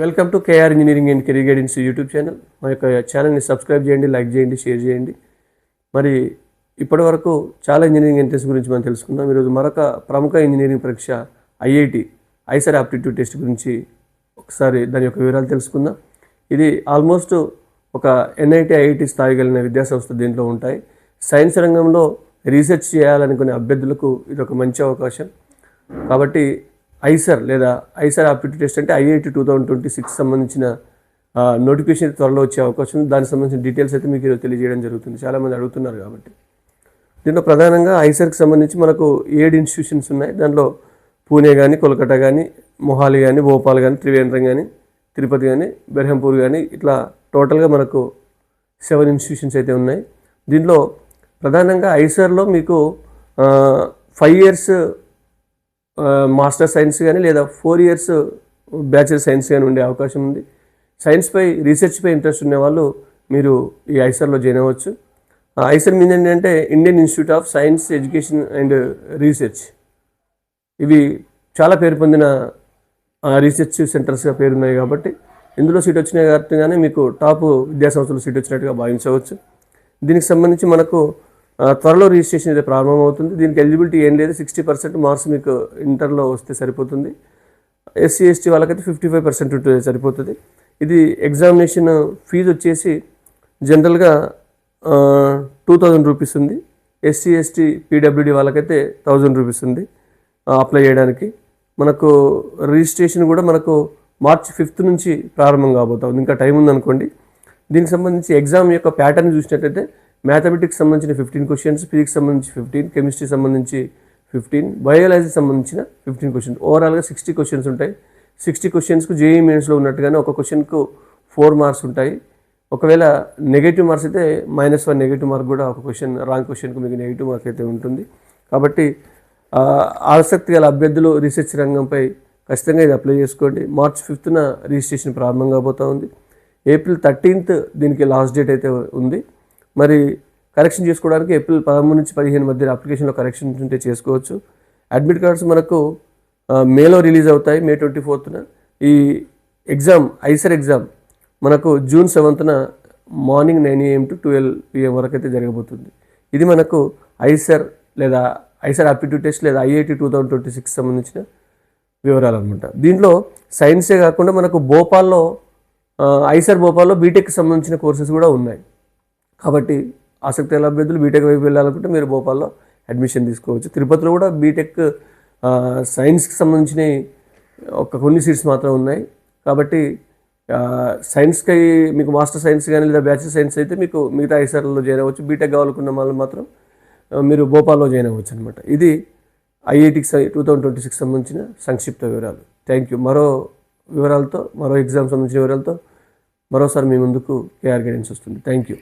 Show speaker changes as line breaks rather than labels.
Welcome to KR engineering and career guidance YouTube channel. మా యొక్క ఛానల్ని సబ్స్క్రైబ్ చేయండి, లైక్ చేయండి, షేర్ చేయండి. మరి ఇప్పటి వరకు చాలా ఇంజనీరింగ్ ఎంట్రన్స్ గురించి మనం తెలుసుకుందాం. ఈరోజు మరొక ప్రముఖ ఇంజనీరింగ్ పరీక్ష ఐఐటి ఐసర్ ఆప్టిట్యూడ్ టెస్ట్ గురించి ఒకసారి దాని యొక్క వివరాలు తెలుసుకుందాం. ఇది ఆల్మోస్ట్ ఒక ఎన్ఐటి ఐఐటి స్థాయి కలిగిన విద్యాసంస్థ దీంట్లో ఉంటాయి. సైన్స్ రంగంలో రీసెర్చ్ చేయాలనుకునే అభ్యర్థులకు ఇది ఒక మంచి అవకాశం. కాబట్టి ఐసర్ లేదా ఐసర్ ఆప్టిట్యూడ్ టెస్ట్ అంటే ఐఐటి 2026 సంబంధించిన నోటిఫికేషన్ త్వరలో వచ్చే అవకాశం ఉంది. దానికి సంబంధించిన డీటెయిల్స్ అయితే మీకు తెలియజేయడం జరుగుతుంది. చాలామంది అడుగుతున్నారు కాబట్టి దీంట్లో ప్రధానంగా ఐసర్కి సంబంధించి మనకు 7 ఇన్స్టిట్యూషన్స్ ఉన్నాయి. దాంట్లో పూణే కానీ, కోల్కతా కానీ, మొహాలి కానీ, భోపాల్ కానీ, త్రివేంద్రం కానీ, తిరుపతి కానీ, బెర్హంపూర్ కానీ, ఇట్లా టోటల్గా మనకు 7 ఇన్స్టిట్యూషన్స్ అయితే ఉన్నాయి. దీంట్లో ప్రధానంగా ఐసర్లో మీకు 5 years మాస్టర్ సైన్స్ కానీ లేదా 4 years బ్యాచిలర్ సైన్స్ కానీ ఉండే అవకాశం ఉంది. సైన్స్పై రీసెర్చ్పై ఇంట్రెస్ట్ ఉండేవాళ్ళు మీరు ఈ ఐసర్లో జాయిన్ అవ్వచ్చు. ఐసర్ మీన్ ఏంటంటే Indian institute of science education and research. ఇవి చాలా పేరు పొందిన రీసెర్చ్ సెంటర్స్గా పేరున్నాయి కాబట్టి ఇందులో సీట్ వచ్చినాయి కాబట్టిగానే మీకు టాప్ విద్యాసంస్థలు సీట్ వచ్చినట్టుగా భావించవచ్చు. దీనికి సంబంధించి మనకు త్వరలో రిజిస్ట్రేషన్ అయితే ప్రారంభమవుతుంది. దీనికి ఎలిజిబిలిటీ ఏం లేదు. 60% మార్క్స్ మీకు ఇంటర్లో వస్తే సరిపోతుంది. ఎస్సీ ఎస్టీ వాళ్ళకైతే 55% ఉంటే సరిపోతుంది. ఇది ఎగ్జామినేషన్ ఫీజు వచ్చేసి జనరల్గా 2000 రూపీస్ ఉంది. ఎస్సీ ఎస్టీ పీడబ్ల్యూడీ వాళ్ళకైతే 1000 రూపీస్ ఉంది అప్లై చేయడానికి. మనకు రిజిస్ట్రేషన్ కూడా మనకు March 5th నుంచి ప్రారంభం కాబోతుంది. ఇంకా టైం ఉందనుకోండి. దీనికి సంబంధించి ఎగ్జామ్ యొక్క ప్యాటర్న్ చూసినట్టయితే మ్యాథమెటిక్స్ సంబంధించిన 15 questions, ఫిజిక్స్ సంబంధించి 15, కెమిస్ట్రీ సంబంధించి 15, బయాలజీ సంబంధించిన 15 questions. ఓవరాల్గా 60 questions ఉంటాయి. 60 questionsకు జేఈ మెయిన్స్లో ఉన్నట్టుగానే ఒక క్వశ్చన్కు 4 మార్క్స్ ఉంటాయి. ఒకవేళ నెగిటివ్ మార్క్స్ అయితే -1 నెగిటివ్ మార్క్ కూడా ఒక క్వశ్చన్ రాంగ్ క్వశ్చన్కు మీకు నెగిటివ్ మార్క్ అయితే ఉంటుంది. కాబట్టి ఆసక్తి గల అభ్యర్థులు రీసెర్చ్ రంగంపై ఖచ్చితంగా ఇది అప్లై చేసుకోండి. March 5th రిజిస్ట్రేషన్ ప్రారంభం కాబోతూ ఉంది. April 13th దీనికి లాస్ట్ డేట్ అయితే ఉంది. మరి కరెక్షన్ చేసుకోవడానికి April 13 నుంచి 15 మధ్య అప్లికేషన్లో కరెక్షన్ ఉంటే చేసుకోవచ్చు. అడ్మిట్ కార్డ్స్ మనకు మేలో రిలీజ్ అవుతాయి. May 24th. ఈ ఎగ్జామ్ ఐసర్ ఎగ్జామ్ మనకు June 7th morning 9 AM to 12 PM వరకు అయితే జరగబోతుంది. ఇది మనకు ఐసర్ లేదా ఐసర్ ఆప్టిట్యూడ్ టెస్ట్ లేదా ఐఐటి 2026 సంబంధించిన వివరాలు అనమాట. దీంట్లో సైన్సే కాకుండా మనకు భోపాల్లో ఐసర్ భోపాల్లో బీటెక్కి సంబంధించిన కోర్సెస్ కూడా ఉన్నాయి. కాబట్టి ఆసక్తి గల అభ్యర్థులు బీటెక్ వైపు వెళ్ళాలనుకుంటే మీరు భోపాల్లో అడ్మిషన్ తీసుకోవచ్చు. తిరుపతిలో కూడా బీటెక్ సైన్స్కి సంబంధించిన కొన్ని సీట్స్ మాత్రం ఉన్నాయి. కాబట్టి సైన్స్కి మీకు మాస్టర్ సైన్స్ కానీ లేదా బ్యాచిలర్ సైన్స్ అయితే మీకు మిగతా ఐసర్లో జాయిన్ అవ్వచ్చు. బీటెక్ కావాలనుకున్న వాళ్ళు మాత్రం మీరు భోపాల్లో జాయిన్ అవ్వచ్చు అనమాట. ఇది ఐఐటికి 2026 సంబంధించిన సంక్షిప్త వివరాలు. Thank you. మరో వివరాలతో, మరో ఎగ్జామ్ సంబంధించిన వివరాలతో మరోసారి మీ ముందుకు కేఆర్ గైడెన్స్ వస్తుంది. Thank you.